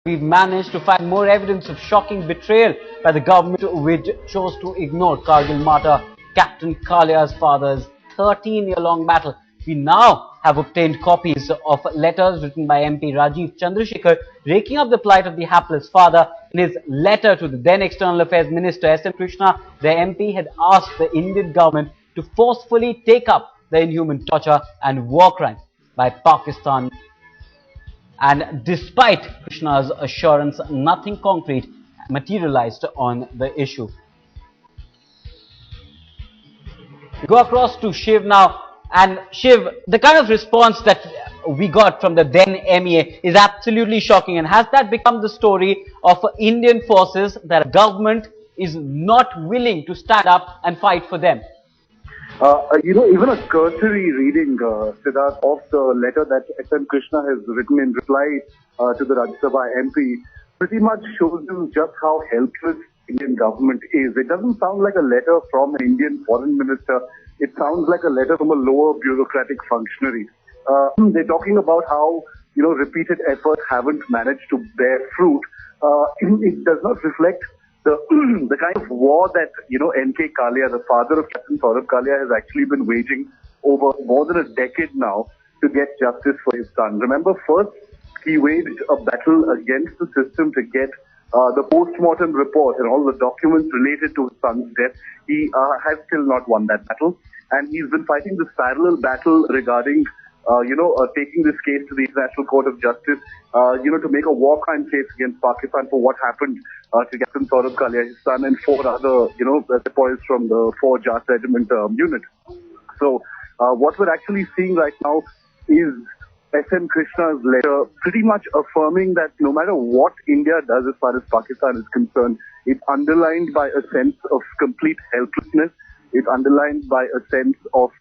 we've managed to find more evidence of shocking betrayal by the government, which chose to ignore Kargil martyr Captain Kalia's father's 13-year-long battle. We now have obtained copies of letters written by MP Rajiv Chandrasekhar raking up the plight of the hapless father. In his letter to the then External Affairs Minister S. M. Krishna, the MP had asked the Indian government to forcefully take up the inhuman torture and war crime by Pakistan. And despite Krishna's assurance, nothing concrete materialized on the issue. We go across to Shiv now. And Shiv, the kind of response that we got from the then MEA is absolutely shocking. And has that become the story of Indian forces, that government is not willing to stand up and fight for them? Even a cursory reading, Siddharth, of the letter that S. M. Krishna has written in reply to the Rajya Sabha MP pretty much shows you just how helpless Indian government is. It doesn't sound like a letter from an Indian foreign minister. It sounds like a letter from a lower bureaucratic functionary. They're talking about how, repeated efforts haven't managed to bear fruit. It does not reflect the kind of war that, N K Kalia, the father of Captain Saurabh Kalia, has actually been waging over more than a decade now to get justice for his son. Remember, first he waged a battle against the system to get the post-mortem report and all the documents related to his son's death. He has still not won that battle. And he's been fighting this parallel battle regarding, taking this case to the International Court of Justice, to make a war crime case against Pakistan for what happened to Captain Saurabh Kalia, his son, and 4 other, sepoys from the 4 Jas Regiment unit. So what we're actually seeing right now is S. M. Krishna's letter pretty much affirming that no matter what India does as far as Pakistan is concerned, it's underlined by a sense of complete helplessness. It's underlined by a sense of,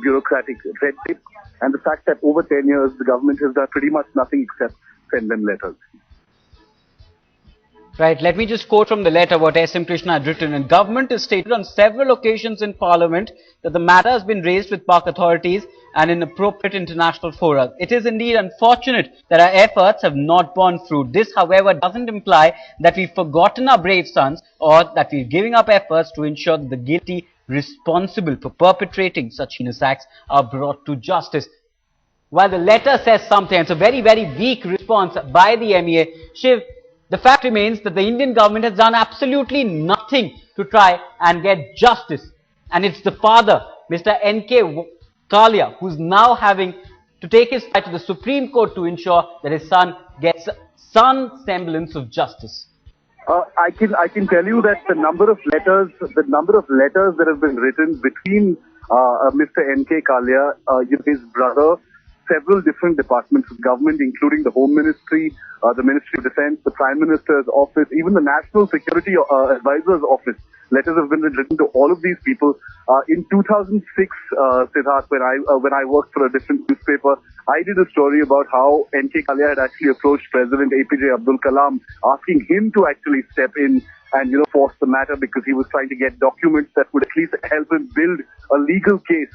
bureaucratic red tape, and the fact that over 10 years the government has done pretty much nothing except send them letters. Right, let me just quote from the letter what S. M. Krishna had written. And government has stated on several occasions in Parliament that the matter has been raised with Pak authorities and in appropriate international fora. It is indeed unfortunate that our efforts have not borne fruit. This, however, doesn't imply that we've forgotten our brave sons or that we're giving up efforts to ensure that the guilty responsible for perpetrating such heinous acts are brought to justice. While the letter says something, it's a very, very weak response by the MEA. Shiv, the fact remains that the Indian government has done absolutely nothing to try and get justice. And it's the father, Mr. N K Kalia, who's now having to take his fight to the Supreme Court to ensure that his son gets some semblance of justice. I can tell you that the number of letters that have been written between Mr. N K Kalia, his brother, several different departments of government, including the Home Ministry, the Ministry of Defense, the Prime Minister's office, even the National Security Advisor's office. Letters have been written to all of these people. In 2006, Siddharth, when I worked for a different newspaper, I did a story about how N K Kalia had actually approached President APJ Abdul Kalam, asking him to actually step in and force the matter because he was trying to get documents that would at least help him build a legal case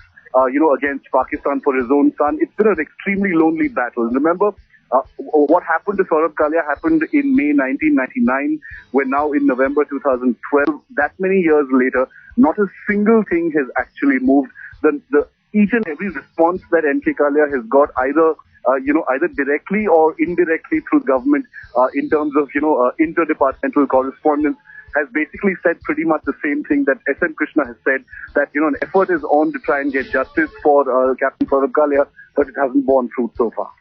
against Pakistan for his own son. It's been an extremely lonely battle. Remember, what happened to Saurabh Kalia happened in May 1999. We're now in November 2012. That many years later, not a single thing has actually moved. Each and every response that N K Kalia has got, either directly or indirectly through government, in terms of interdepartmental correspondence, has basically said pretty much the same thing that S. M. Krishna has said, that an effort is on to try and get justice for Captain Saurabh Kalia, but it hasn't borne fruit so far.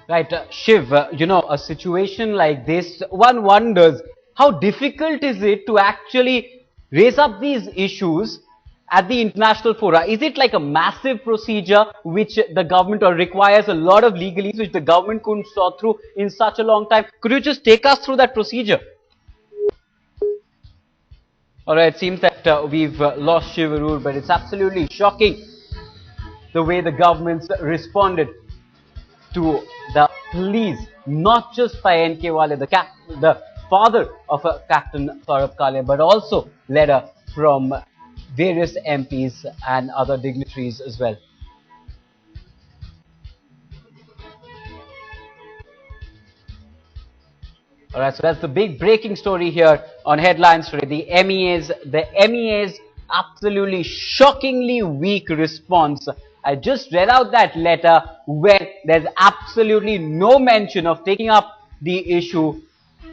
Right, Shiv, a situation like this, one wonders how difficult is it to actually raise up these issues at the international fora? Is it like a massive procedure which the government requires a lot of legalese which the government couldn't sort through in such a long time? Could you just take us through that procedure? Alright, it seems that we've lost Shiv Arur, but it's absolutely shocking the way the government's responded to the pleas, not just by N K Kalia, the father of Captain Saurabh Kalia, but also letter from various MPs and other dignitaries as well. All right, so that's the big breaking story here on Headlines today. The MEA's absolutely shockingly weak response. I just read out that letter where there's absolutely no mention of taking up the issue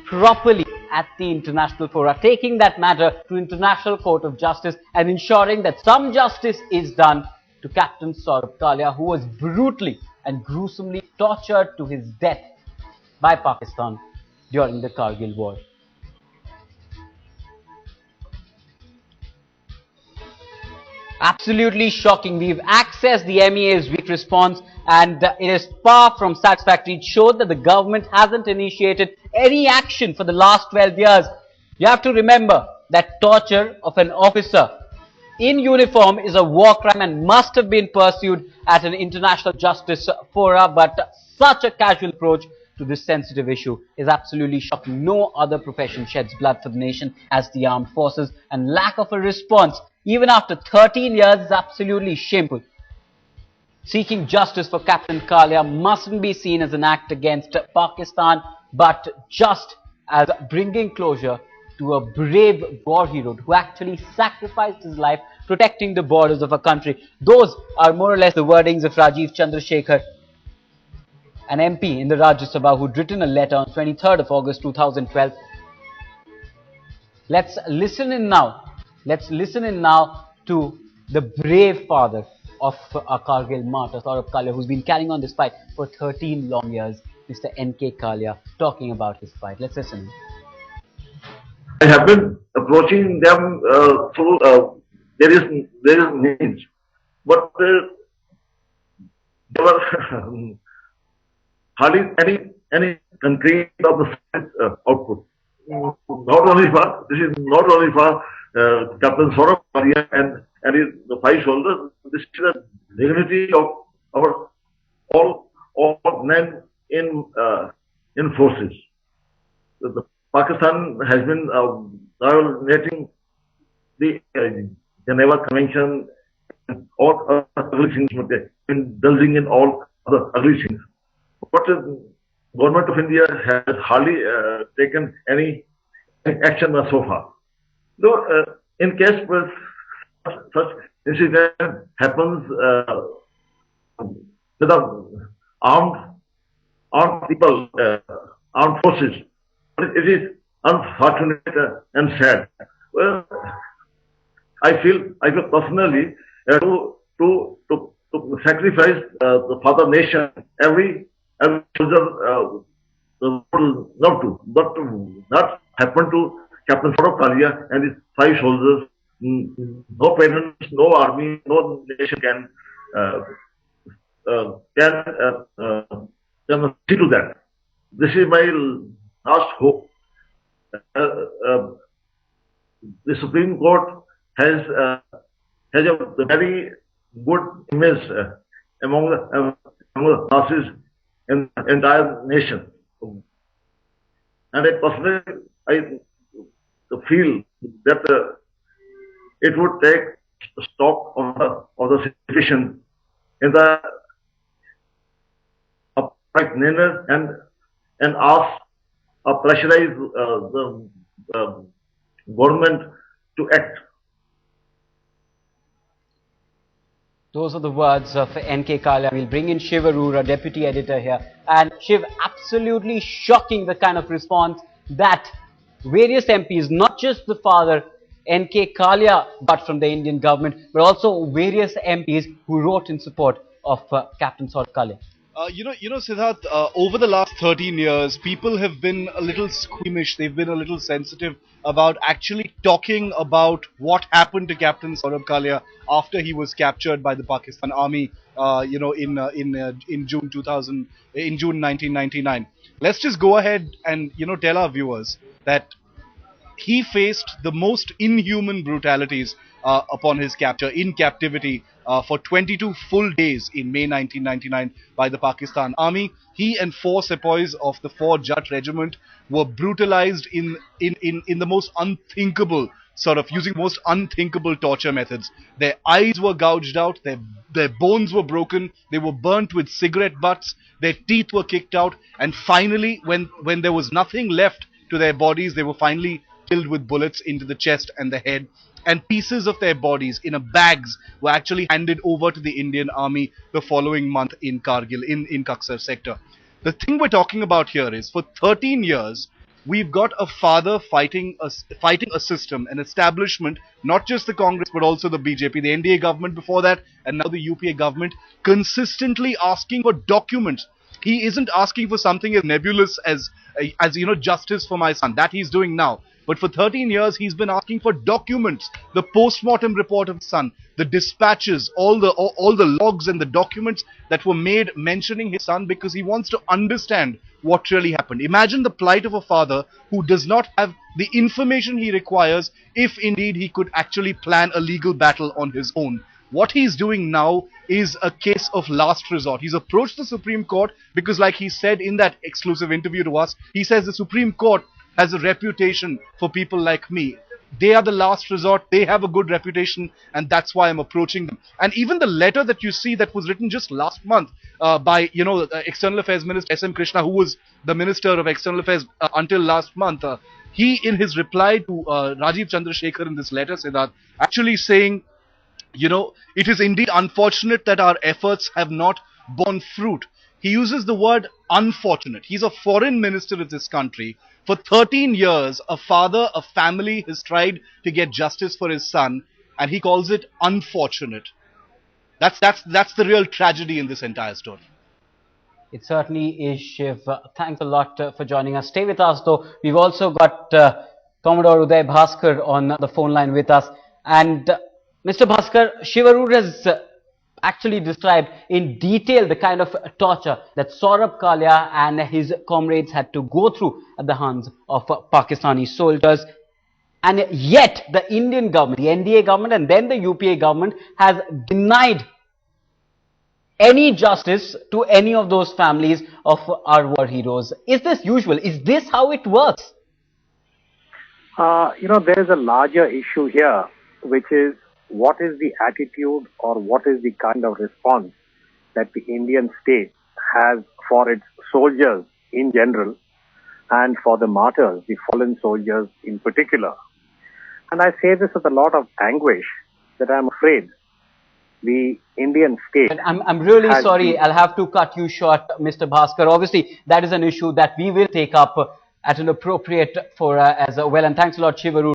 properly at the international fora, taking that matter to International Court of Justice and ensuring that some justice is done to Captain Saurabh Kalia, who was brutally and gruesomely tortured to his death by Pakistan during the Kargil war. Absolutely shocking. We've accessed the MEA's weak response and it is far from satisfactory. It showed that the government hasn't initiated any action for the last 12 years. You have to remember that torture of an officer in uniform is a war crime and must have been pursued at an international justice fora, but such a casual approach to this sensitive issue is absolutely shocking. No other profession sheds blood for the nation as the armed forces, and lack of a response even after 13 years is absolutely shameful. Seeking justice for Captain Kalia mustn't be seen as an act against Pakistan, but just as bringing closure to a brave war hero who actually sacrificed his life protecting the borders of a country. Those are more or less the wordings of Rajiv Chandrasekhar, an MP in the Rajya Sabha who'd written a letter on 23rd of August 2012. Let's listen in now. Let's listen in now to the brave father of a Kargil martyr, Saurabh Kalia, who's been carrying on this fight for 13 long years, Mr. N K Kalia, talking about his fight. Let's listen. I have been approaching them through various means, but there were hardly any concrete of the output. Not only for this is not only for Captain Saurabh Kalia and the 5 soldiers. This is the dignity of our all men in forces. The Pakistan has been violating the Geneva Convention and all other ugly things, indulging in all other ugly things. But the government of India has hardly taken any action so far. So, in case where such incident happens with armed people, armed forces, it is unfortunate and sad. Well, I feel personally to sacrifice the father nation every soldier would love to, but not happen to Captain Saurabh Kalia and his 5 soldiers. No parents, no army, no nation can see to that. This is my last hope. The Supreme Court has a very good image among the masses in the entire nation. And I personally, feel that it would take stock of the situation in the upright manner and ask pressurize the government to act. Those are the words of N K Kalia. We'll bring in Shiv Arora, deputy editor here. And Shiv, absolutely shocking the kind of response that various MPs, not just the father N K Kalia, got from the Indian government, but also various MPs who wrote in support of Captain Saurabh Kalia. You know, Siddharth, over the last 13 years, people have been a little squeamish. They've been a little sensitive about actually talking about what happened to Captain Saurabh Kalia after he was captured by the Pakistan Army. In June 1999. Let's just go ahead and tell our viewers that he faced the most inhuman brutalities upon his capture in captivity for 22 full days in May 1999 by the Pakistan Army. He and 4 sepoys of the 4 Jat Regiment were brutalized in the most unthinkable sort of using most unthinkable torture methods. Their eyes were gouged out, their bones were broken, they were burnt with cigarette butts, their teeth were kicked out, and finally, when there was nothing left to their bodies, they were finally killed with bullets into the chest and the head. And pieces of their bodies in bags were actually handed over to the Indian army the following month in Kargil, in Kaksar sector. The thing we're talking about here is, for 13 years, we've got a father fighting a system, an establishment, not just the Congress but also the BJP, the NDA government before that, and now the UPA government, consistently asking for documents. He isn't asking for something as nebulous as justice for my son. That he's doing now. But for 13 years, he's been asking for documents, the post-mortem report of his son, the dispatches, all the logs and the documents that were made mentioning his son, because he wants to understand what really happened. Imagine the plight of a father who does not have the information he requires if indeed he could actually plan a legal battle on his own. What he's doing now is a case of last resort. He's approached the Supreme Court because, like he said in that exclusive interview to us, he says the Supreme Court has a reputation for people like me. They are the last resort, they have a good reputation, and that's why I'm approaching them. And even the letter that you see that was written just last month by, External Affairs Minister S. M. Krishna, who was the Minister of External Affairs until last month, he, in his reply to Rajiv Chandrasekhar in this letter, Siddharth, actually saying, it is indeed unfortunate that our efforts have not borne fruit. He uses the word unfortunate. He's a foreign minister of this country. For 13 years, a father, a family has tried to get justice for his son, and he calls it unfortunate. That's the real tragedy in this entire story. It certainly is, Shiv. Thanks a lot for joining us. Stay with us, though. We've also got Commodore Uday Bhaskar on the phone line with us. And Mr. Bhaskar, Shiv Arur has actually described in detail the kind of torture that Saurabh Kalia and his comrades had to go through at the hands of Pakistani soldiers. And yet the Indian government, the NDA government and then the UPA government has denied any justice to any of those families of our war heroes. Is this usual? Is this how it works? There is a larger issue here, which is what is the attitude or what is the kind of response that the Indian state has for its soldiers in general and for the martyrs, the fallen soldiers in particular. And I say this with a lot of anguish that I'm afraid the Indian state... I'm really sorry, I'll have to cut you short, Mr. Bhaskar. Obviously, that is an issue that we will take up at an appropriate fora as well. And thanks a lot, Shiv Arur.